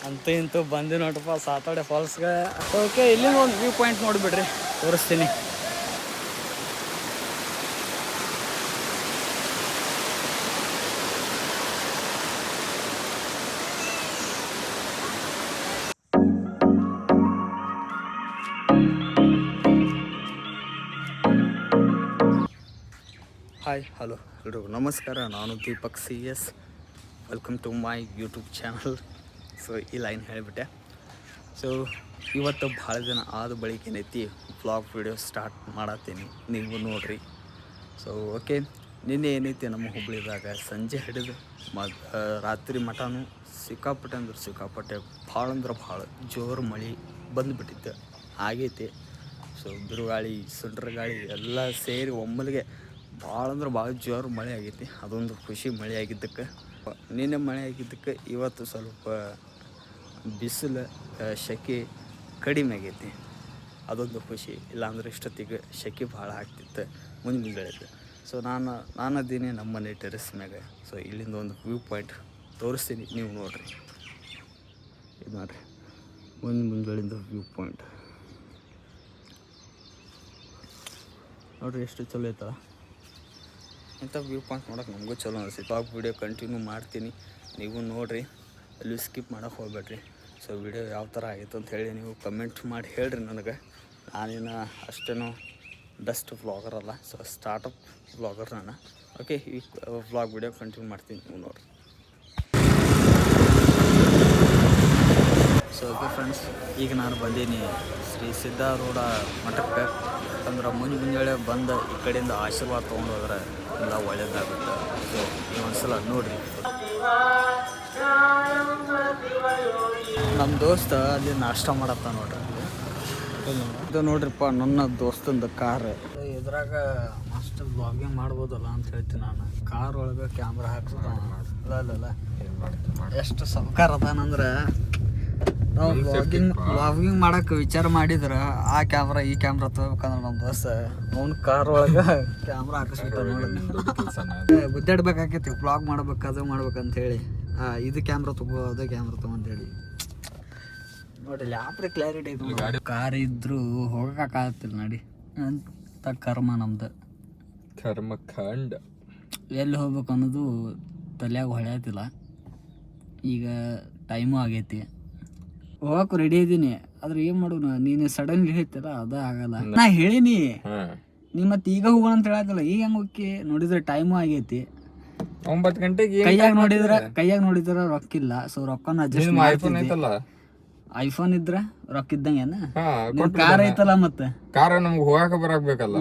ಅಂತೂ ಇಂತೂ ಬಂದು ನೋಡ್ರಪ್ಪ ಸಾತೋಡೆ ಫಾಲ್ಸ್ಗೆ. ಓಕೆ, ಇಲ್ಲಿಂದ ಒಂದು ವ್ಯೂ ಪಾಯಿಂಟ್ ನೋಡಿಬಿಡ್ರಿ, ತೋರಿಸ್ತೀನಿ. ಹಾಯ್, ಹಲೋ ಎಲ್ರಿಗೂ ನಮಸ್ಕಾರ. ನಾನು Deepak CS. Welcome to my YouTube channel. So ಈ ಲೈನ್ ಹೇಳಿಬಿಟ್ಟೆ. ಸೊ ಇವತ್ತು ಭಾಳ ದಿನ ಆದ ಬಳಿಕ ಏನೈತಿ ವ್ಲಾಗ್ ವಿಡಿಯೋ ಸ್ಟಾರ್ಟ್ ಮಾಡತ್ತೀನಿ, ನೀವು ನೋಡ್ರಿ. ಸೊ ಓಕೆ, ನಿನ್ನೆ ಏನೈತಿ ನಮ್ಮ ಹುಬ್ಳಿದಾಗ ಸಂಜೆ ಹಿಡಿದು ರಾತ್ರಿ ಮಟನೂ ಸಿಕ್ಕಾಪಟ್ಟೆ ಅಂದ್ರೆ ಸಿಕ್ಕಾಪಟ್ಟೆ ಭಾಳ ಅಂದ್ರೆ ಭಾಳ ಜೋರು ಮಳೆ ಬಂದುಬಿಟ್ಟಿತ್ತು, ಆಗೈತಿ. ಸೊ ಬಿರುಗಾಳಿ, ಸುಂಟ್ರ ಗಾಳಿ ಎಲ್ಲ ಸೇರಿ ಒಮ್ಮೆಲೆಗೆ ಭಾಳ ಅಂದ್ರೆ ಭಾಳ ಜೋರು ಮಳೆ ಆಗೈತಿ. ಅದೊಂದು ಖುಷಿ ಮಳೆ ಆಗಿದ್ದಕ್ಕೆ. ನಿನ್ನೆ ಮಳೆ ಆಗಿದ್ದಕ್ಕೆ ಇವತ್ತು ಸ್ವಲ್ಪ ಬಿಸಿಲು, ಸೆಕೆ ಕಡಿಮೆ ಆಗೈತಿ, ಅದೊಂದು ಖುಷಿ. ಇಲ್ಲಾಂದ್ರೆ ಇಷ್ಟೊತ್ತಿಗೆ ಸೆಕೆ ಭಾಳ ಆಗ್ತಿತ್ತು ಮುಂಜಾನೆ. ಸೊ ನಾನು ಅದ್ದೀನಿ ನಮ್ಮ ಮನೆ ಟೆರೆಸ್ ಮ್ಯಾಗ. ಸೊ ಇಲ್ಲಿಂದ ಒಂದು ವ್ಯೂ ಪಾಯಿಂಟ್ ತೋರಿಸ್ತೀನಿ, ನೀವು ನೋಡಿರಿ. ಇದು ನೋಡಿರಿ, ಮುಂಜಾನೆಯಿಂದ ವ್ಯೂ ಪಾಯಿಂಟ್ ನೋಡಿರಿ, ಎಷ್ಟು ಚಲೋ ಐತಲ್ಲ. ಇಂಥ ವ್ಯೂ ಪಾಯಿಂಟ್ ನೋಡೋಕೆ ನಮಗೂ ಚಲೋ ಅನಿಸ್ತೈತೆ. ವ್ಲಾಗ್ ವೀಡಿಯೋ ಕಂಟಿನ್ಯೂ ಮಾಡ್ತೀನಿ, ನೀವು ನೋಡಿರಿ, ಅಲ್ಲಿ ಸ್ಕಿಪ್ ಮಾಡೋಕೆ ಹೋಗ್ಬೇಡ್ರಿ. ಸೊ ವಿಡಿಯೋ ಯಾವ ಥರ ಆಗಿತ್ತು ಅಂತ ಹೇಳಿ ನೀವು ಕಮೆಂಟ್ ಮಾಡಿ ಹೇಳ್ರಿ ನನಗೆ. ನಾನೇನು ಅಷ್ಟೇನೋ ಬೆಸ್ಟ್ ವ್ಲಾಗರ್ ಅಲ್ಲ, ಸೊ ಸ್ಟಾರ್ಟಪ್ ವ್ಲಾಗರ್ ನಾನು. ಓಕೆ, ಈ ವ್ಲಾಗ್ ವಿಡಿಯೋ ಕಂಟಿನ್ಯೂ ಮಾಡ್ತೀನಿ, ನೀವು ನೋಡಿರಿ. ಸೊ ಓಕೆ ಫ್ರೆಂಡ್ಸ್, ಈಗ ನಾನು ಬಂದೀನಿ ಶ್ರೀ ಸಿದ್ಧಾರೂಢ ಮಠಕ್ಕೆ. ಯಾಕಂದ್ರೆ ಮುಂಜಾನೆ ಬಂದು ಈ ಕಡೆಯಿಂದ ಆಶೀರ್ವಾದ ತೊಗೊಂಡು ಹೋದ್ರೆ ಎಲ್ಲ ಒಳ್ಳೇದಾಗುತ್ತೆ. ಸೊ ಈ ಒಂದ್ಸಲ ನೋಡಿರಿ. ನಮ್ಮ ದೋಸ್ತ ಅಲ್ಲಿ ನಾಷ್ಟ ಮಾಡತ್ತ ನೋಡ್ರಿ. ಇದು ನೋಡ್ರಿಪ್ಪ, ನನ್ನ ದೋಸ್ತಂದು ಕಾರ್. ಇದ್ರಾಗ ಮಸ್ತ್ ಬ್ಲಾಗಿಂಗ್ ಮಾಡ್ಬೋದಲ್ಲ ಅಂತ ಹೇಳ್ತೀನಿ ನಾನು. ಕಾರ್ ಒಳಗೆ ಕ್ಯಾಮ್ರಾ ಹಾಕ್ಸೋದು ಅಲ್ಲ ಎಷ್ಟು ಸೌಕಾರ ಅದಾನಂದ್ರೆ, ನಾವು ವ್ಲಾಗಿಂಗ್ ಮಾಡಕ್ಕೆ ವಿಚಾರ ಮಾಡಿದ್ರೆ ಆ ಕ್ಯಾಮ್ರಾ ಈ ಕ್ಯಾಮ್ರಾ ತೊಗೋಬೇಕಂದ್ರೆ ನಮ್ಮ ದೋಸ್ತ ಅವ್ನ ಕಾರ್ ಒಳಗೆ ಕ್ಯಾಮ್ರಾ ಹಾಕಿಸ್ಬಿಟ್ಟ ನೋಡಿ. ಗುದ್ದಾಡ್ಬೇಕಾಕೈತಿ, ವ್ಲಾಗ್ ಮಾಡ್ಬೇಕು, ಅದು ಮಾಡ್ಬೇಕಂತ ಹೇಳಿ. ಇದು ಕ್ಯಾಮ್ರಾ ತಗೋ, ಅದು ಕ್ಯಾಮ್ರಾ ತಗೋ ಅಂತೇಳಿ ನೋಡಿ. ಲ್ಯಾಪ್ರೆ ಕ್ಲಾರಿಟಿ ಐತೆ. ಕಾರ್ ಇದ್ರೂ ಹೋಗಕ್ಕಾಗತ್ತಿಲ್ಲ ನೋಡಿ, ಅಂತ ಕರ್ಮ ನಮ್ದು. ಕರ್ಮಕಾಂಡ ಎಲ್ಲಿ ಹೋಗ್ಬೇಕು ಅನ್ನೋದು ತಲೆಯಾಗ ಹೊಳೆಯತ್ತಿಲ್ಲ. ಈಗ ಟೈಮು ಆಗೈತಿ, ಹೋಗಕ್ಕೆ ರೆಡಿ ಇದ್ದೀನಿ. ಆದ್ರೆ ಏನು ಮಾಡೋಣ, ನೀನು ಸಡನ್ಲಿ ಹೇಳ್ತಿಲ್ಲ, ಅದು ಆಗಲ್ಲ. ನಾ ಹೇಳಿನಿ ನೀ ಮತ್ತೆ ಈಗ ಹೋಗೋಣ ಅಂತ ಹೇಳತ್ತಿಲ್ಲ. ಈಗ ಹೆಂಗೆ ಹೋಗಿ ನೋಡಿದ್ರೆ ಟೈಮು ಆಗೈತಿ. 9 ಗಂಟೆಗೆ ಕೈಯಾಗ ನೋಡಿದ್ರ ರೊಕ್ಕಿಲ್ಲ. ಸೊ ರೊಕ್ಕನ ಅಡ್ಜಸ್ಟ್ ಐಫೋನ್ ಇದ್ರ ರೊಕ್ಕ ಇದ್ದಂಗೇನ. ಕಾರ್ ಐತಲ್ಲ, ಮತ್ತೆ ಕಾರ್ ನಮ್ಗೆ ಹೋಗಾಕ ಬರಾಕ್ಬೇಕಲ್ಲ.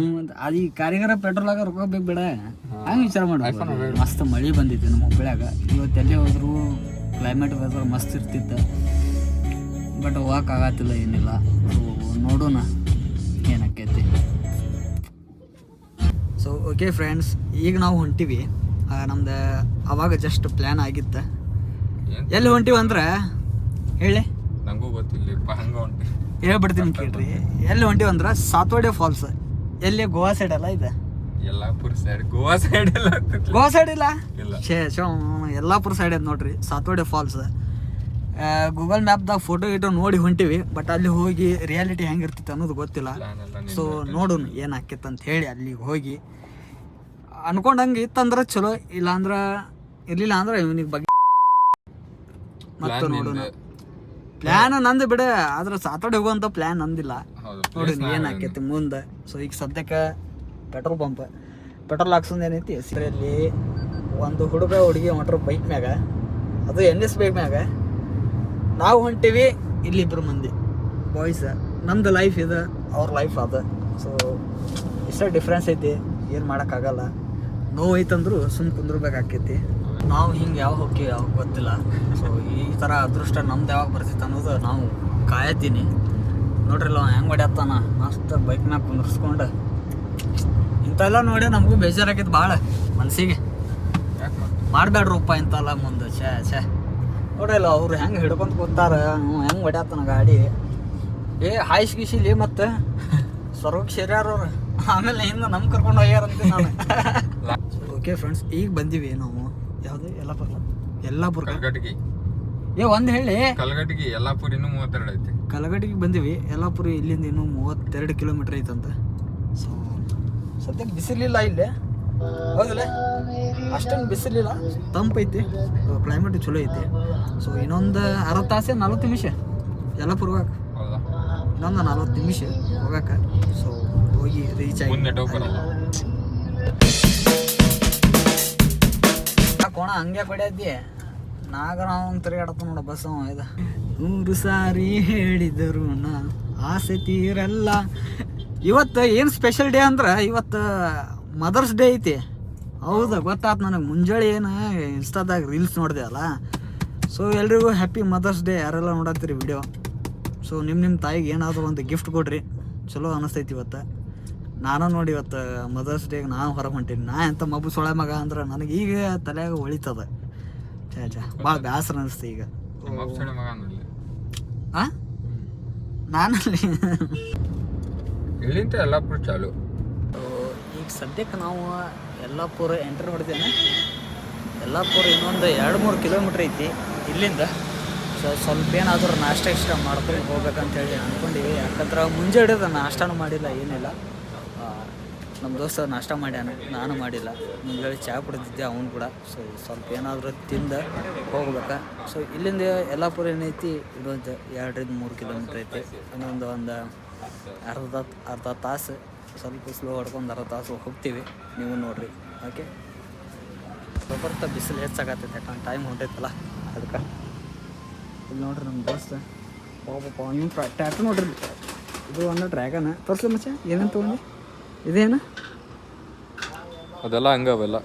ಅದು ಈ ಕಾರಿಗಾರ ಪೆಟ್ರೋಲ್ ಆಗ ರೊಕ್ಕ ಬೇಕು ಬೇಡ, ಹಂಗೆ ವಿಚಾರ ಮಾಡ. ಮಸ್ತ್ ಮಳೆ ಬಂದಿತ್ತು ನಮ್ಮ ಹುಬ್ಳ್ಯಾಗ. ಇವತ್ತು ಎಲ್ಲಿ ಹೋದ್ರು ಕ್ಲೈಮೇಟ್ ವೆದರ್ ಮಸ್ತ್ ಇರ್ತಿತ್ತು. ಬಟ್ ಹೋಗಕ್ಕಾಗತ್ತಿಲ್ಲ, ಏನಿಲ್ಲ. ನೋಡೋಣ ಏನಾಕೈತಿ. ಸೊ ಓಕೆ ಫ್ರೆಂಡ್ಸ್, ಈಗ ನಾವು ಹೊಂಟಿವಿ. ನಮ್ದು ಅವಾಗ ಜಸ್ಟ್ ಪ್ಲ್ಯಾನ್ ಆಗಿತ್ತು. ಎಲ್ಲಿ ಹೊಂಟಿವಿ ಅಂದ್ರೆ ಹೇಳಿ, ನಂಗೂ ಗೊತ್ತಿಲ್ಲ, ಹೇಳ್ಬಿಡ್ತೀನಿ ಕೇಳ್ರಿ. ಎಲ್ಲಿ ಹೊಂಟಿವಿ ಅಂದ್ರೆ ಸಾತೋಡೆ ಫಾಲ್ಸ್. ಎಲ್ಲಿ ಗೋವಾ ಸೈಡ್ ಅಲ್ಲ ಇದೆ? ಯಲ್ಲಾಪುರ ಸೈಡ್. ಗೋವಾ ಸೈಡ್ ಎಲ್ಲ? ಗೋವಾ ಸೈಡ್ ಇಲ್ಲ, ಯಲ್ಲಾಪುರ ಸೈಡ್ ಐತೆ ನೋಡ್ರಿ ಸಾತೋಡೆ ಫಾಲ್ಸ್. ಗೂಗಲ್ ಮ್ಯಾಪ್ದಾಗ ಫೋಟೋ ಗಿಟೋ ನೋಡಿ ಹೊಂಟಿವಿ. ಬಟ್ ಅಲ್ಲಿ ಹೋಗಿ ರಿಯಾಲಿಟಿ ಹೆಂಗಿರ್ತಿತ್ತು ಅನ್ನೋದು ಗೊತ್ತಿಲ್ಲ. ಸೊ ನೋಡೋಣ ಏನಾಕೈತೆ ಅಂತ ಹೇಳಿ ಅಲ್ಲಿಗೆ ಹೋಗಿ ಅನ್ಕೊಂಡಂಗೆ ಇತ್ತಂದ್ರೆ ಚಲೋ, ಇಲ್ಲಾಂದ್ರೆ ಇರ್ಲಿಲ್ಲ ಅಂದ್ರೆ ಇವನಿಗೆ ಬಗ್ಗೆ ಮತ್ತೆ ನೋಡೋಣ. ಪ್ಲ್ಯಾನ್ ನಂದು ಬಿಡ, ಆದ್ರೆ ಸಾತೋಡೆ ಹೋಗುವಂಥ ಪ್ಲ್ಯಾನ್ ನಂದಿಲ್ಲ. ನೋಡೋಣ ಏನಾಕೈತಿ ಮುಂದೆ. ಸೊ ಈಗ ಸದ್ಯಕ್ಕೆ ಪೆಟ್ರೋಲ್ ಹಾಕ್ಸೋದು ಏನೈತಿ ಹೆಸರಲ್ಲಿ. ಒಂದು ಹುಡುಗಿ ಹೊಂಟ್ರು ಬೈಕ್ ಮ್ಯಾಗ, ಅದು NS ಬೈಕ್ ಮ್ಯಾಗ. ನಾವು ಹೊಂಟಿವಿ ಇಲ್ಲಿಬ್ಬರು ಮಂದಿ ಬಾಯ್ಸ್. ನಮ್ದು ಲೈಫ್ ಇದೆ, ಅವ್ರ ಲೈಫ್ ಅದ. ಸೊ ಇಷ್ಟ ಡಿಫ್ರೆನ್ಸ್ ಐತಿ, ಏನು ಮಾಡೋಕ್ಕಾಗಲ್ಲ. ನೋವು ಐತಂದ್ರು ಸುಮ್ಮನೆ ಕುಂದ್ರಬೇಕಾಕೈತಿ. ನಾವು ಹಿಂಗೆ ಯಾವಾಗ ಹೋಗಿ ಯಾವಾಗ ಗೊತ್ತಿಲ್ಲ. ಸೊ ಈ ಥರ ಅದೃಷ್ಟ ನಮ್ದು ಯಾವಾಗ ಬರ್ತಿತ್ತು ಅನ್ನೋದು ನಾವು ಕಾಯತ್ತೀನಿ. ನೋಡ್ರಿಲ್ಲ ಹೆಂಗೆ ಹೊಡ್ಯಾತ್ತಾನ ಮಸ್ತ್ ಬೈಕ್ ಮ್ಯಾಗ ಕುಂದ್ರಿಸ್ಕೊಂಡು. ಇಂಥೆಲ್ಲ ನೋಡಿ ನಮಗೂ ಬೇಜಾರಾಗೈತೆ ಭಾಳ ಮನಸ್ಸಿಗೆ. ಮಾಡಬೇಡ್ರಪ್ಪ ಇಂಥಲ್ಲ ಮುಂದೆ. ಛೇ ನೋಡ್ರಿಲ್ಲ ಅವ್ರು ಹೆಂಗೆ ಹಿಡ್ಕೊಂತ ಕೂತಾರ, ಹೆಂಗೆ ಹೊಡ್ಯಾತಾನ ಗಾಡಿ. ಹಾಯ್ಸ್ ಗೀಸಿಲಿ ಮತ್ತೆ ಸ್ವರ್ಗಕ್ಕೆ ಸೇರ್ಯಾರವ್ರು. ಆಮೇಲೆ ಹಿಂದೆ ನಮ್ಗೆ ಕರ್ಕೊಂಡು ಹೋಗ್ಯಾರಂತ ನಾನು. ಓಕೆ ಫ್ರೆಂಡ್ಸ್, ಈಗ ಬಂದೀವಿ ನಾವು. ಯಾವುದು? ಯಲ್ಲಾಪುರ ಒಂದು ಹೇಳಿ, ಕಲ್ಗಟ್ಟಿಗೆ ಯಲ್ಲಾಪುರ ಇನ್ನೂ 32 ಐತಿ. ಕಲಗಟ್ಟಿಗೆ ಬಂದಿವಿ. ಯಲ್ಲಾಪುರ ಇಲ್ಲಿಂದ ಇನ್ನೂ 32 ಕಿಲೋಮೀಟ್ರ್ ಐತಂತ. ಸೊ ಸದ್ಯಕ್ಕೆ ಬಿಸಿಲಿಲ್ಲ ಇಲ್ಲೇ, ಹೌದಲ್ಲ? ಅಷ್ಟೊಂದು ಬಿಸಿಲಿಲ್ಲ, ತಂಪೈತಿ, ಕ್ಲೈಮೇಟ್ ಚಲೋ ಐತಿ. ಸೊ ಇನ್ನೊಂದು 60 ತಾಸೆ 40 ನಿಮಿಷ ಯಲ್ಲಾಪುರ ಹೋಗಕ್ಕೆ, ಹೌದಾ? ಇನ್ನೊಂದು 40 ನಿಮಿಷ ಹೋಗಕ್ಕೆ. ಸೊ ಹೋಗಿ ರೀಚ್ ಆಗಿ ಮುಂದೆ ನೆಟ್ವರ್ಕ್ ಬರಲ್ಲ. ಕೋಣ ಹಂಗೆ ಕೊಡ್ಯಾದ್ದಿ ನಾಗರ ಅವ್ನು ತಿರುಗಾಡತ್ತ ನೋಡ ಬಸ್ ಅವ. ಇದು 100 ಸಾರಿ ಹೇಳಿದರು ನಾ ಆಸೆ ತೀರಲ್ಲ. ಇವತ್ತು ಏನು ಸ್ಪೆಷಲ್ ಡೇ ಅಂದ್ರೆ ಇವತ್ತು ಮದರ್ಸ್ ಡೇ ಐತಿ. ಹೌದಾ, ಗೊತ್ತಾಯ್ತು ನನಗೆ. ಮುಂಜಾನೆ ಏನು ಇನ್ಸ್ಟಾದಾಗ ರೀಲ್ಸ್ ನೋಡಿದೆ ಅಲ್ಲ. ಸೊ ಎಲ್ರಿಗೂ ಹ್ಯಾಪಿ ಮದರ್ಸ್ ಡೇ, ಯಾರೆಲ್ಲ ನೋಡತ್ತೀರಿ ವಿಡಿಯೋ. ಸೊ ನಿಮ್ಮ ತಾಯಿಗೆ ಏನಾದರೂ ಒಂದು ಗಿಫ್ಟ್ ಕೊಡ್ರಿ, ಚಲೋ ಅನ್ನಿಸ್ತೈತಿ. ಇವತ್ತು ನಾನು ನೋಡಿ, ಇವತ್ತು ಮದರ್ಸ್ ಡೇಗೆ ನಾನು ಹೊರಗೆ ಹೊಂಟೀನಿ. ನಾ ಎಂಥ ಮಬ್ಬು ಸೊಳೆ ಮಗ ಅಂದ್ರೆ ನನಗೆ ಈಗ ತಲೆಯಾಗ ಹೊಳಿತದ. ಭಾಳ ಬೇಸರ ಅನಿಸ್ತು ಈಗ. ಹಾಂ, ನಾನಲ್ಲಿ ಇಲ್ಲಿಂದ ಯಲ್ಲಾಪುರ ಚಾಲು. ಈಗ ಸದ್ಯಕ್ಕೆ ನಾವು ಯಲ್ಲಾಪುರ ಎಂಟ್ರ್ ಹೊಡಿದ್ದೇನೆ. ಯಲ್ಲಾಪುರ ಇನ್ನೊಂದು 2-3 ಕಿಲೋಮೀಟ್ರ್ ಐತಿ ಇಲ್ಲಿಂದ. ಸೊ ಸ್ವಲ್ಪ ಏನಾದರೂ ನಾಷ್ಟ ಇಷ್ಟ ಮಾಡ್ಕೊಂಡು ಹೋಗ್ಬೇಕಂತೇಳಿ ಅಂದ್ಕೊಂಡಿವಿ. ಯಾಕಂದ್ರೆ ಮುಂಜೆ ಹಿಡಿದು ನಾಷ್ಟನೂ ಮಾಡಿಲ್ಲ, ಏನಿಲ್ಲ. ನಮ್ಮ ದೋಸ್ತ ನಾಷ್ಟ ಮಾಡ್ಯಾನ, ನಾನು ಮಾಡಿಲ್ಲ. ಮುಂಜಾನೆ ಚಹಾ ಕುಡಿದಿದ್ದೆ ಅವನು ಕೂಡ. ಸೊ ಸ್ವಲ್ಪ ಏನಾದರೂ ತಿಂದು ಹೋಗ್ಬೇಕಾ. ಸೊ ಇಲ್ಲಿಂದ ಯಲ್ಲಾಪುರ ಏನೈತಿ, ಇನ್ನೊಂದು 2-3 ಕಿಲೋಮೀಟ್ರ್ ಐತಿ. ಇನ್ನೊಂದು ಅರ್ಧ ತಾಸು ಸ್ವಲ್ಪ ಸ್ಲೋ ಹೊಡ್ಕೊಂಡು ಅರ್ಧ ತಾಸು ಹೋಗ್ತೀವಿ. ನೀವು ನೋಡಿರಿ, ಓಕೆ? ಬರ್ತಾ ಬಿಸಿಲು ಹೆಚ್ಚಾಗತ್ತೈತೆ, ಯಾಕಂದ್ರೆ ಟೈಮ್ ಹೊಂಟೈತಲ್ಲ ಅದಕ್ಕೆ. ಇಲ್ಲಿ ನೋಡ್ರಿ ನಮ್ಮ ದೋಸ್ತ ಪಾಪ ನೀವು ಟ್ಯಾಕ್ಟ್ರ್ ನೋಡ್ರಿ. ಇದು ಒಂದು ಡ್ರ್ಯಾಗನ್ ತೋರಿಸ್ಲಿ ಮಚ್ಚ, ಏನೇನು ತೊಗೊಂಡು ಇದೇನು ಅದೆಲ್ಲ ಹಂಗವೆಲ್ಲ.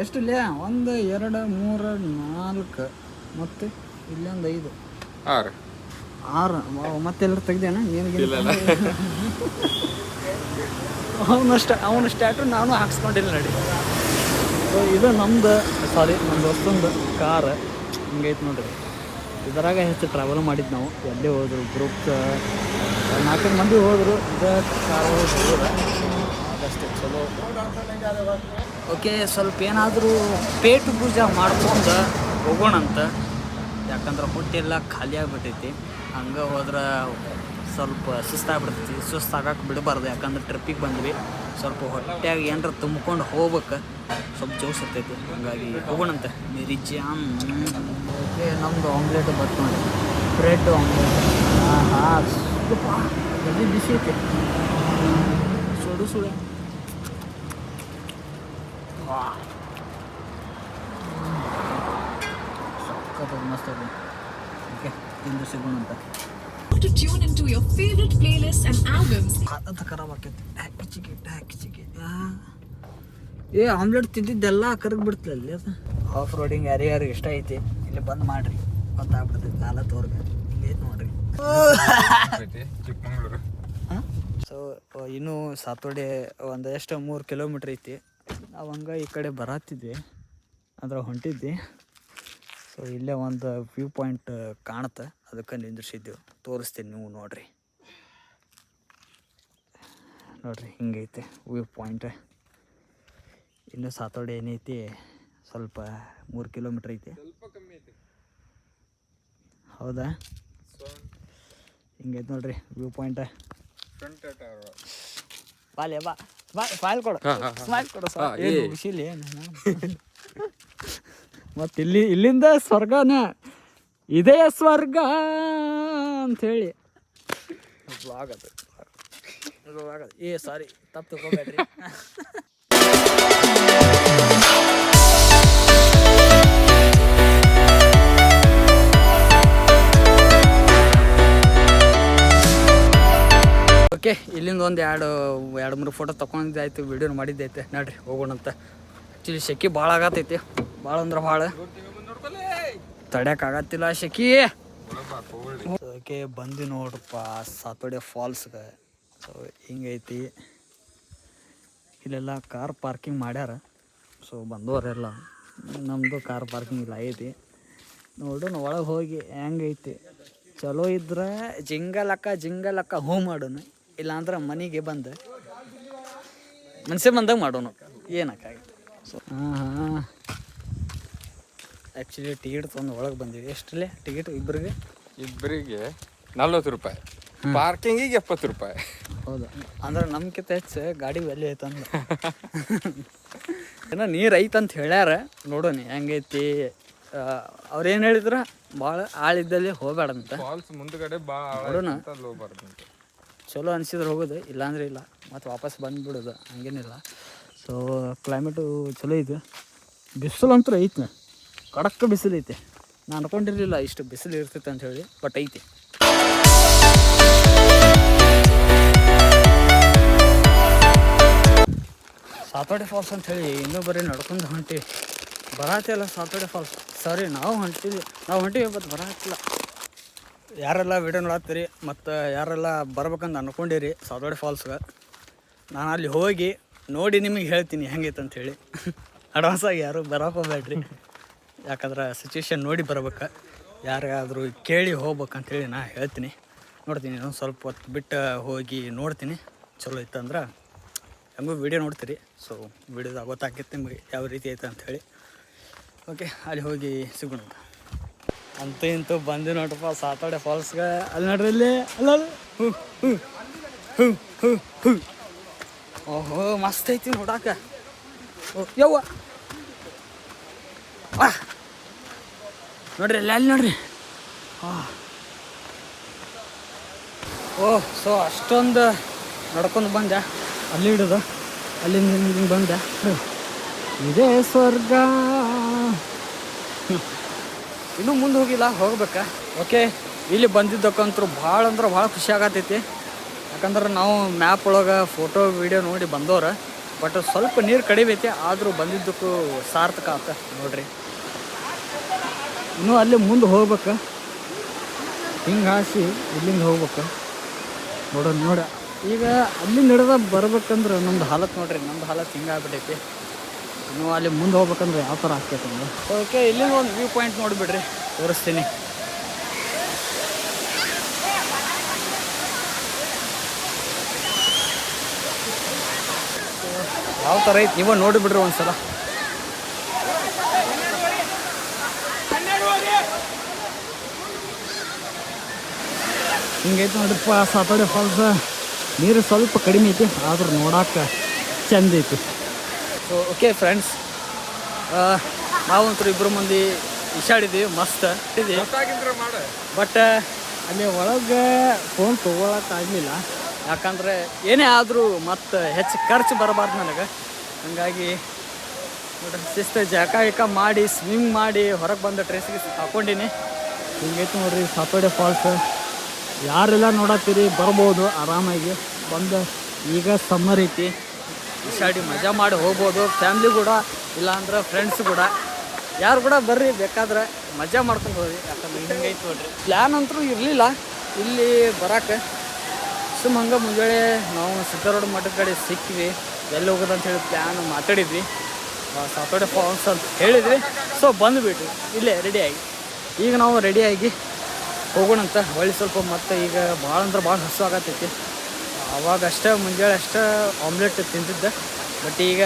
ಎಷ್ಟು ಇಲ್ಲ? 1 2 3 4 ಮತ್ತು ಇಲ್ಲೊಂದು 5 6 ಮತ್ತೆಲ್ಲರೂ ತೆಗ್ದೇನ ಏನಿಗೆ? ಅವನ ಸ್ಟ್ಯಾಟ್ರು ನಾನು ಹಾಕ್ಸ್ಕೊಂಡಿಲ್ಲ ನಡಿ. ಸೊ ಇದು ನಮ್ದು, ನಮ್ಮ ದೋಸ್ತಂದು ಕಾರ್ ಹಿಂಗೈತೆ ನೋಡ್ರಿ. ಇದರಾಗ ಹೆಚ್ಚು ಟ್ರಾವೆಲ್ ಮಾಡಿದ್ದು ನಾವು. ಎಲ್ಲೇ ಹೋದ್ರು ಗ್ರೂಪ್ 4 ಮಂದಿ ಹೋದರು. ಇದು ಕಾರ್ ಹೋಗೋದು ಅದಷ್ಟೇ ಚಲೋ. ಓಕೆ, ಸ್ವಲ್ಪ ಏನಾದರೂ ಪೇಟು ಪೂಜೆ ಮಾಡ್ಕೊಂಡು ಹೋಗೋಣಂತ. ಯಾಕಂದ್ರೆ ಹೊಟ್ಟೆಲ್ಲ ಖಾಲಿ ಆಗಿಬಿಟ್ಟೈತಿ. ಹಂಗೆ ಹೋದ್ರೆ ಸ್ವಲ್ಪ ಸುಸ್ತಾಗ್ಬಿಡ್ತೈತಿ. ಸುಸ್ತಾಗಕ್ಕೆ ಬಿಡಬಾರ್ದು, ಯಾಕಂದ್ರೆ ಟ್ರಿಪ್ಪಿಗೆ ಬಂದ್ವಿ. ಸ್ವಲ್ಪ ಹೊಟ್ಟೆಯಾಗ ಏನಾರ ತುಂಬ್ಕೊಂಡು ಹೋಗ್ಬೇಕು, ಸ್ವಲ್ಪ ಜೋಸ್ ಇರ್ತೈತಿ. ಹಾಗಾಗಿ ಹೋಗೋಣಂತೆ. ಮೇರಿ ಜಾನ್. ಓಕೆ, ನಮ್ಮದು ಆಮ್ಲೆಟ್ ಬಟ್ ನೋಡಿ, ಬ್ರೆಡ್ ಆಮ್ಲೆಟ್. ಹಾಂ, ಅದು ಬಿಸಿ ಐತಿ. ಸುಡು ಸಕ್ಕತ್ತ ಮಸ್ತ್ ಐತಿ. ಓಕೆ, ತಿಂದು ಸಿಗೋಣಂತ. To tune into your favorite playlists and albums. ಅದು ಖರಾಬ್ ಆಕೈತಿ. ಟ್ಯಾಕಿಚಿಗೆ ಆಮ್ಲೆಟ್ ತಿಂದಿದ್ದೆಲ್ಲ ಕರಗಿ ಬಿಡ್ತಲ್ಲ ಅಲ್ಲಿ. ಅದು ಆಫ್ ರೋಡಿಂಗ್ ಯಾರ್ಯಾರಿಗೆ ಇಷ್ಟ ಐತಿ ಇಲ್ಲಿ ಬಂದು ಮಾಡ್ರಿ, ಗೊತ್ತಾಗ್ಬಿಡ್ತೈತಿ. ಕಾಲ ತೋರ್ಗ ಇಲ್ಲಿ ನೋಡ್ರಿ. ಚಿಕ್ಕಮಂಗ್ಳೂರು. ಸೊ ಇನ್ನೂ ಸಾತೋಡೆ ಒಂದು ಎಷ್ಟು 3 ಕಿಲೋಮೀಟ್ರ್ ಐತಿ. ನಾವು ಹಂಗೆ ಈ ಕಡೆ ಬರತ್ತಿದ್ವಿ, ಅಂದ್ರೆ ಹೊಂಟಿದ್ವಿ. ಸೊ ಇಲ್ಲೇ ಒಂದು ವ್ಯೂ ಪಾಯಿಂಟ್ ಕಾಣುತ್ತೆ, ಅದಕ್ಕೆ ನಿಂದ್ರಿಸಿದ್ದೆವು. ತೋರಿಸ್ತೀನಿ, ನೀವು ನೋಡ್ರಿ. ಹಿಂಗೈತೆ ವ್ಯೂ ಪಾಯಿಂಟ್. ಇನ್ನು ಸಾತೋಡೆ ಏನೈತಿ, ಸ್ವಲ್ಪ 3 ಕಿಲೋಮೀಟ್ರ್ ಐತಿ. ಹೌದಾ? ಹಿಂಗೈತೆ ನೋಡ್ರಿ ವ್ಯೂ ಪಾಯಿಂಟ್. ಫೈಲ್ ಕೊಡು, ಸ್ಮೈಲ್ ಕೊಡು. ಖುಷಿಲಿ ಮತ್ತು ಇಲ್ಲಿಂದ ಸ್ವರ್ಗನ, ಇದೇ ಸ್ವರ್ಗ ಅಂಥೇಳಿ ಆಗದು. ಸಾರಿ, ತಪ್ಪು ತಗೋಬೇಡ್ರಿ. ಓಕೆ, ಇಲ್ಲಿಂದ ಒಂದು 2-3 ಫೋಟೋ ತೊಗೊಂಡಿದ್ದಾಯ್ತು, ವೀಡಿಯೋ ಮಾಡಿದ್ದೈತೆ. ನೋಡ್ರಿ ಹೋಗೋಣಂತ. ಆ್ಯಕ್ಚುಲಿ ಶೆಕೆ ಭಾಳ ಆಗತ್ತೈತಿ, ಭಾಳ ಅಂದ್ರೆ ಭಾಳ ತಡ್ಯಾಕಾಗತ್ತಿಲ್ಲ ಶೆಕೆ. ಓಕೆ, ಬಂದು ನೋಡ್ರಪ್ಪ ಸಾತೋಡೆ ಫಾಲ್ಸ್ಗೆ. ಸೊ ಹಿಂಗೈತಿ. ಇಲ್ಲೆಲ್ಲ ಕಾರ್ ಪಾರ್ಕಿಂಗ್ ಮಾಡ್ಯಾರ. ಸೊ ಬಂದವರೆಲ್ಲ, ನಮ್ಮದು ಕಾರ್ ಪಾರ್ಕಿಂಗ್ ಇಲ್ಲ ಐತಿ. ನೋಡೋಣ ಒಳಗೆ ಹೋಗಿ ಹೆಂಗೈತಿ. ಚಲೋ ಇದ್ರೆ ಜಿಂಗಲಕ್ಕ ಹೂ ಮಾಡೋಣ, ಇಲ್ಲಾಂದ್ರೆ ಮನೆಗೆ ಬಂದು ಮನಸ್ಸೇ ಬಂದಾಗ ಮಾಡೋಣ, ಏನಕ್ಕಾಗಿತ್ತು. ಸೊ ಹಾಂ ಆ್ಯಕ್ಚುಲಿ ಟಿಕೆಟ್ ತೊಗೊಂಡು ಒಳಗೆ ಬಂದೀವಿ. ಎಷ್ಟರಲ್ಲೇ ಟಿಕೆಟ್ ಇಬ್ಬರಿಗೆ? ಇಬ್ಬರಿಗೆ 40 ರೂಪಾಯಿ, ಪಾರ್ಕಿಂಗಿಗೆ 70 ರೂಪಾಯಿ. ಹೌದು, ಅಂದ್ರೆ ನಮ್ಗಿಂತ ಹೆಚ್ಚು ಗಾಡಿ ಬೆಲೆ ಐತಂದ್ರೆ ಏನೋ ನೀರು ಐತಂತ ಹೇಳ್ಯಾರ, ನೋಡೋಣ ಹೆಂಗೈತಿ. ಅವ್ರೇನು ಹೇಳಿದ್ರ ಭಾಳ ಆಳಿದ್ದಲ್ಲಿ ಹೋಗ್ಬೇಡಂತ. ಫಾಲ್ಸ್ ಮುಂದ್ಗಡೆ ನೋಡೋಣ. ಹೋಗ್ಬಾರ್ದಂತ. ಚಲೋ ಅನಿಸಿದ್ರೆ ಹೋಗೋದು, ಇಲ್ಲಾಂದ್ರೆ ಇಲ್ಲ, ಮತ್ತು ವಾಪಸ್ ಬಂದುಬಿಡೋದು, ಹಂಗೇನಿಲ್ಲ. ಸೊ ಕ್ಲೈಮೇಟು ಚಲೋ ಐತೆ, ಬಿಸಿಲು ಅಂತೂ ಐತೆ, ಕಡಕ್ಕೆ ಬಿಸಿಲು ಐತೆ. ನಾನು ಅನ್ಕೊಂಡಿರಲಿಲ್ಲ ಇಷ್ಟು ಬಿಸಿಲು ಇರ್ತೈತೆ ಅಂತ ಹೇಳಿ, ಬಟ್ ಐತೆ. ಸಾತೋಡೆ ಫಾಲ್ಸ್ ಅಂತ ಹೇಳಿ ಇನ್ನೂ ಬರೀ ನಡ್ಕೊಂಡು ಹೊಂಟಿವಿ, ಬರತ್ತಿಲ್ಲ. ಸಾತೋಡೆ ಫಾಲ್ಸ್ ಸಾರಿ, ನಾವು ಹೊಂಟಿವಿ ಬಟ್ ಬರತ್ತಿಲ್ಲ. ಯಾರೆಲ್ಲ ವಿಡಿಯೋ ನೋಡತ್ತೀರಿ ಮತ್ತು ಯಾರೆಲ್ಲ ಬರ್ಬೇಕಂತ ಅನ್ಕೊಂಡಿರಿ ಸಾತೋಡೆ ಫಾಲ್ಸ್ಗೆ, ನಾನು ಅಲ್ಲಿ ಹೋಗಿ ನೋಡಿ ನಿಮಗೆ ಹೇಳ್ತೀನಿ ಹೆಂಗೈತೆ ಅಂಥೇಳಿ. ಅಡ್ವಾನ್ಸಾಗಿ ಯಾರು ಬರೋಕೆ ಹೋಗ್ಬೇಡ್ರಿ, ಯಾಕಂದ್ರೆ ಸಿಚುವೇಶನ್ ನೋಡಿ ಬರ್ಬೇಕು. ಯಾರಿಗಾದರೂ ಕೇಳಿ ಹೋಗ್ಬೇಕಂತೇಳಿ ನಾ ಹೇಳ್ತೀನಿ. ನೋಡ್ತೀನಿ, ಇನ್ನೊಂದು ಸ್ವಲ್ಪ ಹೊತ್ತು ಬಿಟ್ಟು ಹೋಗಿ ನೋಡ್ತೀನಿ. ಚಲೋ ಇತ್ತಂದ್ರೆ ಹೆಂಗೂ ವೀಡಿಯೋ ನೋಡ್ತೀರಿ, ಸೊ ವೀಡಿಯೋದಾಗ ಗೊತ್ತಾಗ್ತೈತೆ ನಿಮಗೆ ಯಾವ ರೀತಿ ಐತೆ ಅಂಥೇಳಿ. ಓಕೆ, ಅಲ್ಲಿ ಹೋಗಿ ಸಿಗೋಣ. ಅಂತೂ ಇಂತೂ ಬಂದು ನೋಡ್ರಪ್ಪ ಸಾತೋಡೆ ಫಾಲ್ಸ್ಗೆ. ಅಲ್ಲಿ ನೋಡ್ರಿ, ಇಲ್ಲಿ ಅಲ್ಲ, ಓಹೋ ಮಸ್ತ್ ಐತಿ ನೋಡಾಕ. ಓ ಯವ್ವ, ನೋಡ್ರಿ ಅಲ್ಲಿ ನೋಡ್ರಿ. ಓಹ್, ಸೊ ಅಷ್ಟೊಂದು ನಡ್ಕೊಂಡು ಬಂದೆ, ಅಲ್ಲಿ ಹಿಡಿದು ಅಲ್ಲಿಂದ ಹಿಂಗೆ ಬಂದೆ. ಇದೇ ಸ್ವರ್ಗ. ಇನ್ನೂ ಮುಂದೆ ಹೋಗಿಲ್ಲ, ಹೋಗ್ಬೇಕಾ. ಓಕೆ, ಇಲ್ಲಿ ಬಂದಿದ್ದಕ್ಕಂತೂ ಭಾಳ ಅಂದ್ರೆ ಭಾಳ ಖುಷಿ ಆಗತ್ತೈತಿ. ಯಾಕಂದ್ರೆ ನಾವು ಮ್ಯಾಪ್ ಒಳಗೆ ಫೋಟೋ ವೀಡಿಯೋ ನೋಡಿ ಬಂದವ್ರು, ಬಟ್ ಸ್ವಲ್ಪ ನೀರು ಕಡಿಮೆ ಐತಿ, ಆದರೂ ಬಂದಿದ್ದಕ್ಕೂ ಸಾರ್ಥಕ ಆತ ನೋಡ್ರಿ. ಇನ್ನೂ ಅಲ್ಲಿ ಮುಂದೆ ಹೋಗ್ಬೇಕು, ಹಿಂಗೆ ಹಾಸಿ ಇಲ್ಲಿಂದ ಹೋಗ್ಬೇಕು. ನೋಡ ಈಗ ಅಲ್ಲಿಂದ ಹಿಡ್ದ ಬರ್ಬೇಕಂದ್ರೆ ನಮ್ದು ಹಾಲತ್ ನೋಡ್ರಿ, ನಮ್ದು ಹಾಲತ್ ಹಿಂಗೆ ಆಗ್ಬಿಟ್ಟೈತಿ. ಇನ್ನೂ ಅಲ್ಲಿ ಮುಂದೆ ಹೋಗ್ಬೇಕಂದ್ರೆ ಯಾವ ಥರ ಆಗ್ತೈತೆ ಅಂದ್ರೆ. ಓಕೆ, ಇಲ್ಲಿಂದ ಒಂದು ವ್ಯೂ ಪಾಯಿಂಟ್ ನೋಡಿಬಿಡ್ರಿ, ತೋರಿಸ್ತೀನಿ. ಯಾವ ಥರ ಐತಿ ನೀವು ನೋಡಿಬಿಡ್ರಿ ಒಂದ್ಸಲ. ಹಿಂಗೈತೆ ನೋಡ್ರಿಪ್ಪ ಸಾತೋಡೆ ಫಾಲ್ಸ್. ನೀರು ಸ್ವಲ್ಪ ಕಡಿಮೆ ಐತಿ, ಆದ್ರೂ ನೋಡೋಕೆ ಚೆಂದ ಐತಿ. ಸೊ ಓಕೆ ಫ್ರೆಂಡ್ಸ್, ನಾವಂತೂ ಇಬ್ಬರು ಮಂದಿ ಇಶಾಡಿದ್ದೀವಿ, ಮಸ್ತ್ ಇದೆ. ಬಟ್ ಅಲ್ಲಿ ಒಳಗೆ ಫೋನ್ ತೊಗೊಳಕ್ಕಾಗಲಿಲ್ಲ, ಯಾಕಂದರೆ ಏನೇ ಆದರೂ ಮತ್ತು ಹೆಚ್ಚು ಖರ್ಚು ಬರಬಾರ್ದು ನನಗೆ. ಹಾಗಾಗಿ ನೋಡ್ರಿ, ಶಿಸ್ತು ಜಾಕ ಮಾಡಿ ಸ್ವಿಮ್ ಮಾಡಿ ಹೊರಗೆ ಬಂದು ಡ್ರೆಸ್ಗೆ ಹಾಕ್ಕೊಂಡಿನಿ. ಹಿಂಗೈತೆ ನೋಡ್ರಿ ಸಾತೋಡೆ ಫಾಲ್ಸ್. ಯಾರೆಲ್ಲ ನೋಡತ್ತೀರಿ ಬರ್ಬೋದು, ಆರಾಮಾಗಿ ಬಂದು. ಈಗ ಸಮ್ಮರ್ ಐತಿ, ಇಶಾಡಿ ಮಜಾ ಮಾಡಿ ಹೋಗ್ಬೋದು, ಫ್ಯಾಮ್ಲಿ ಕೂಡ, ಇಲ್ಲಾಂದ್ರೆ ಫ್ರೆಂಡ್ಸ್ ಕೂಡ, ಯಾರು ಕೂಡ ಬರ್ರಿ, ಬೇಕಾದ್ರೆ ಮಜಾ ಮಾಡ್ಕೊಂಡು ಹೋಗಿ. ಯಾಕಂದ್ರೆ ಹಿಂಗೈತೆ ನೋಡ್ರಿ. ಪ್ಲ್ಯಾನ್ ಅಂತೂ ಇರಲಿಲ್ಲ ಇಲ್ಲಿ ಬರೋಕೆ, ಸುಮ್ಮ ಹಂಗೆ ಮುಂಜಾನೆ ನಾವು ಸಿದ್ದಾರೂಢ ಮಠದ ಕಡೆ ಸಿಕ್ಕಿವಿ, ಎಲ್ಲಿ ಹೋಗೋದು ಅಂತೇಳಿ ಪ್ಲ್ಯಾನ್ ಮಾತಾಡಿದ್ವಿ. ಸಾತೋಡೆ ಫಾಲ್ಸ್ ಅಂತ ಹೇಳಿದ್ವಿ, ಸೊ ಬಂದುಬಿಟ್ವಿ ಇಲ್ಲೇ ರೆಡಿಯಾಗಿ. ಈಗ ನಾವು ರೆಡಿಯಾಗಿ ಹೋಗೋಣಂತ ಹೊಳ್ಳಿ ಸ್ವಲ್ಪ. ಮತ್ತು ಈಗ ಭಾಳ ಅಂದ್ರೆ ಭಾಳ ಹಸು ಆಗತ್ತೈತಿ. ಅವಾಗ ಅಷ್ಟೇ ಮುಂಜಾನೆ ಅಷ್ಟೇ ಆಮ್ಲೆಟ್ ತಿಂತಿದ್ದೆ, ಬಟ್ ಈಗ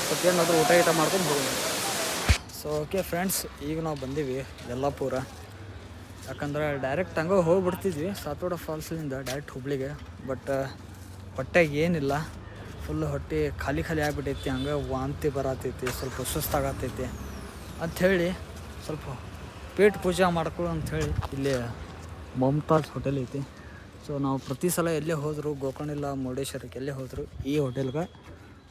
ಸ್ವಲ್ಪ ಏನಾದರೂ ಊಟ ಮಾಡ್ಕೊಂಡು ಹೋಗೋಣ. ಸೊ ಓಕೆ ಫ್ರೆಂಡ್ಸ್, ಈಗ ನಾವು ಬಂದೀವಿ ಯಲ್ಲಾಪುರ. ಯಾಕಂದ್ರೆ ಡೈರೆಕ್ಟ್ ಹಂಗೆ ಹೋಗ್ಬಿಡ್ತಿದ್ವಿ ಸಾತೋಡೆ ಫಾಲ್ಸ್ಲಿಂದ ಡೈರೆಕ್ಟ್ ಹುಬ್ಳಿಗೆ. ಬಟ್ ಹೊಟ್ಟೆಗೆ ಏನಿಲ್ಲ, ಫುಲ್ ಹೊಟ್ಟೆ ಖಾಲಿ ಆಗಿಬಿಟ್ಟೈತಿ, ಹಂಗೆ ವಾಂತಿ ಬರತೈತಿ, ಸ್ವಲ್ಪ ಸುಸ್ತಾಗತ್ತೈತಿ ಅಂಥೇಳಿ ಸ್ವಲ್ಪ ಪೇಟ್ ಪೂಜೆ ಮಾಡ್ಕೊಳ್ಳೋ ಅಂಥೇಳಿ ಇಲ್ಲಿ ಮಮತಾಜ್ ಹೋಟೆಲ್ ಐತಿ. ಸೊ ನಾವು ಪ್ರತಿ ಸಲ ಎಲ್ಲೇ ಹೋದರೂ, ಗೋಕರ್ಣಿಲ್ಲ ಮುರುಡೇಶ್ವರಕ್ಕೆ ಎಲ್ಲೇ ಹೋದರೂ ಈ ಹೋಟೆಲ್ಗೆ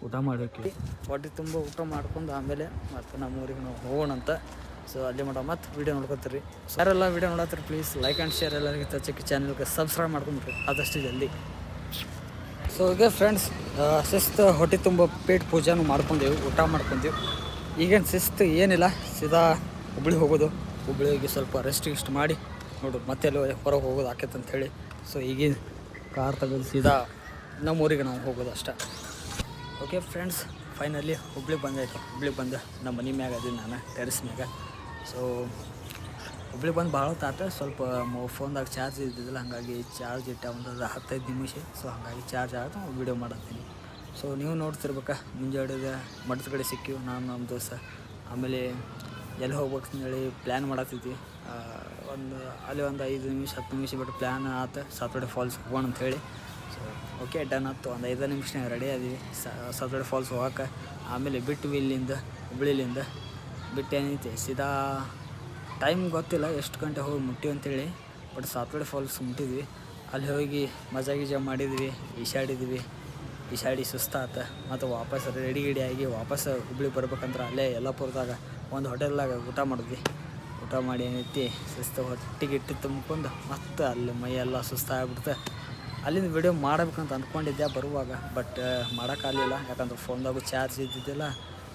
ಊಟ ಮಾಡೋಕೆ ಹೊಟ್ಟೆ ತುಂಬ ಊಟ ಮಾಡ್ಕೊಂಡು ಆಮೇಲೆ ಮತ್ತು ನಮ್ಮ ಊರಿಗೆ ನಾವು ಹೋಗೋಣಂತ. ಸೊ ಅಲ್ಲಿ ಮಾಡೋ ಮತ್ತು ವೀಡಿಯೋ ನೋಡ್ಕೊತೀರಿ. ಸೊ ಯಾರೆಲ್ಲ ವೀಡಿಯೋ ನೋಡತ್ತೀರಿ ಪ್ಲೀಸ್ ಲೈಕ್ ಆ್ಯಂಡ್ ಶೇರ್, ಎಲ್ಲರಿಗೆ ಚಿಕ್ಕ ಚಾನಲ್ಗೆ ಸಬ್ಸ್ಕ್ರೈಬ್ ಮಾಡ್ಕೊಂಬಿಟ್ರಿ ಆದಷ್ಟು ಜಲ್ದಿ. ಸೊ ಓಕೆ ಫ್ರೆಂಡ್ಸ್, ಶಿಸ್ತು ಹೊಟ್ಟೆ ತುಂಬ ಪೇಟ್ ಪೂಜೆನೂ ಮಾಡ್ಕೊಂಡೇವು, ಊಟ ಮಾಡ್ಕೊಂಡೇವು. ಈಗೇನು ಶಿಸ್ತು ಏನಿಲ್ಲ, ಸೀದಾ ಹುಬ್ಳಿ ಹೋಗೋದು. ಹುಬ್ಳಿ ಹೋಗಿ ಸ್ವಲ್ಪ ರೆಸ್ಟ್ ಮಾಡಿ ನೋಡೋದು, ಮತ್ತೆ ಅಲ್ಲಿ ಹೊರಗೆ ಹೋಗೋದು ಆಕೈತೆ ಅಂಥೇಳಿ. ಸೊ ಈಗೇನು ಕಾರ್ ತೆಗೆದು ಸೀದಾ ನಮ್ಮ ಊರಿಗೆ ನಾವು ಹೋಗೋದು ಅಷ್ಟೇ. ಓಕೆ ಫ್ರೆಂಡ್ಸ್, ಫೈನಲಿ ಹುಬ್ಳಿಗೆ ಬಂದೈತೆ. ಹುಬ್ಳಿಗೆ ಬಂದು ನಮ್ಮ ಮನೆ ಮ್ಯಾಗ ಅದೀನಿ ನಾನು, ಟೆರೆಸ್ ಮ್ಯಾಗ. ಸೊ ಹುಬ್ಳಿಗೆ ಬಂದು ಭಾಳ ಹೊತ್ತಾತ, ಸ್ವಲ್ಪ ಫೋನ್ದಾಗ ಚಾರ್ಜ್ ಇದ್ದಿದ್ದಿಲ್ಲ, ಹಾಗಾಗಿ ಚಾರ್ಜ್ ಇಟ್ಟ ಒಂದು 15 ನಿಮಿಷ. ಸೊ ಹಾಗಾಗಿ ಚಾರ್ಜ್ ಆಗುತ್ತೆ ವೀಡಿಯೋ ಮಾಡತ್ತೀನಿ. ಸೊ ನೀವು ನೋಡ್ತಿರ್ಬೇಕಾ, ಮುಂಜಾನೆ ಮಠದ ಕಡೆ ಸಿಕ್ಕಿವಿ ನಾನು ನಮ್ಮ ದೋಸ್ತ. ಆಮೇಲೆ ಎಲ್ಲಿ ಹೋಗ್ಬೇಕು ಅಂತೇಳಿ ಪ್ಲ್ಯಾನ್ ಮಾಡತ್ತಿದ್ವಿ. ಅಲ್ಲಿ ಒಂದು 5 ನಿಮಿಷ 10 ನಿಮಿಷ ಬಿಟ್ಟು ಪ್ಲ್ಯಾನ್ ಆತು ಸಾತೋಡೆ ಫಾಲ್ಸ್ ಹೋಗೋಣ ಅಂಥೇಳಿ. ಸೊ ಓಕೆ ಡನ್ ಆಯ್ತು. ಒಂದು 5 ನಿಮಿಷನಾಗ ರೆಡಿ ಆದ್ವಿ ಸಾತೋಡೆ ಫಾಲ್ಸ್ ಹೋಗಕ್ಕೆ. ಆಮೇಲೆ ಬಿಟ್ಟು ಇಲ್ಲಿಂದ ಹುಬ್ಳಿಲಿಂದ ಬಿಟ್ಟು ಏನೈತಿ ಸೀದಾ ಟೈಮ್ ಗೊತ್ತಿಲ್ಲ ಎಷ್ಟು ಗಂಟೆ ಹೋಗಿ ಮುಟ್ಟಿವಿ ಅಂತೇಳಿ. ಬಟ್ ಸಾತೋಡೆ ಫಾಲ್ಸ್ ಮುಟ್ಟಿದ್ವಿ. ಅಲ್ಲಿ ಹೋಗಿ ಮಜಾ ಗಿಜಾ ಮಾಡಿದ್ವಿ, ಈಶಾಡಿ ಸುಸ್ತಾತ. ಮತ್ತು ವಾಪಸ್ ರೆಡಿ ಆಗಿ ವಾಪಸ್ ಹುಬ್ಳಿಗೆ ಬರ್ಬೇಕಂದ್ರೆ ಅಲ್ಲೇ ಯಲ್ಲಾಪುರದಾಗ ಒಂದು ಹೋಟೆಲ್ದಾಗ ಊಟ ಮಾಡಿ ಏನೈತಿ ಸುಸ್ತು ಹೊಟ್ಟಿಗಿಟ್ಟು ತುಂಬ್ಕೊಂಡು ಮತ್ತು ಅಲ್ಲಿ ಮೈಯೆಲ್ಲ ಸುಸ್ತಾಗ್ಬಿಡ್ತು. ಅಲ್ಲಿಂದ ವಿಡಿಯೋ ಮಾಡಬೇಕಂತ ಅಂದ್ಕೊಂಡಿದ್ದೆ ಬರುವಾಗ, ಬಟ್ ಮಾಡೋಕ್ಕಾಗಲಿಲ್ಲ. ಯಾಕಂದ್ರೆ ಫೋನ್ದಾಗೂ ಚಾರ್ಜ್ ಇದ್ದಿದ್ದಿಲ್ಲ,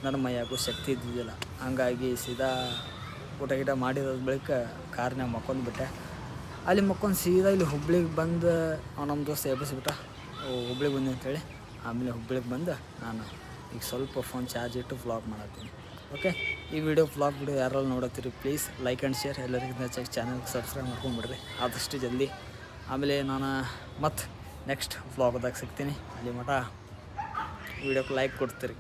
ನನ್ನ ಮೈಯಾಗೂ ಶಕ್ತಿ ಇದ್ದಿದ್ದಿಲ್ಲ. ಹಂಗಾಗಿ ಸೀದಾ ಊಟ ಗೀಟ ಮಾಡಿದ ಬಳಿಕ ಕಾರ್ನಾಗ ಮಕ್ಕೊಂಡ್ಬಿಟ್ಟೆ. ಅಲ್ಲಿ ಮಕ್ಕೊಂಡು ಸೀದಾ ಇಲ್ಲಿ ಹುಬ್ಳಿಗೆ ಬಂದು ನಮ್ಮ ದೋಸ್ತ ಎಬ್ಬಿಸ್ಬಿಟ್ಟ, ಹುಬ್ಳಿಗೆ ಬಂದೆ ಅಂತೇಳಿ. ಆಮೇಲೆ ಹುಬ್ಳಿಗೆ ಬಂದು ನಾನು ಈಗ ಸ್ವಲ್ಪ ಫೋನ್ ಚಾರ್ಜ್ ಇಟ್ಟು ವ್ಲಾಗ್ ಮಾಡತ್ತೀನಿ. ಓಕೆ, ಈ ವ್ಲಾಗ್ ವಿಡಿಯೋ ಯಾರೆಲ್ಲ ನೋಡತ್ತೀರಿ ಪ್ಲೀಸ್ ಲೈಕ್ ಆ್ಯಂಡ್ ಶೇರ್. ಎಲ್ಲರಿಗಿಂತ ಹೆಚ್ಚಾಗಿ ಚಾನಲ್ಗೆ ಸಬ್ಸ್ಕ್ರೈಬ್ ಮಾಡ್ಕೊಂಬಿಡ್ರಿ ಆದಷ್ಟು ಜಲ್ದಿ. ಆಮೇಲೆ ನಾನು ಮತ್ತು ನೆಕ್ಸ್ಟ್ ವ್ಲಾಗ್ದಾಗ ಸಿಗ್ತೀನಿ. ಅಲ್ಲಿ ಮಟ ವಿಡಿಯೋಕ್ಕೆ ಲೈಕ್ ಕೊಡ್ತೀರಿ.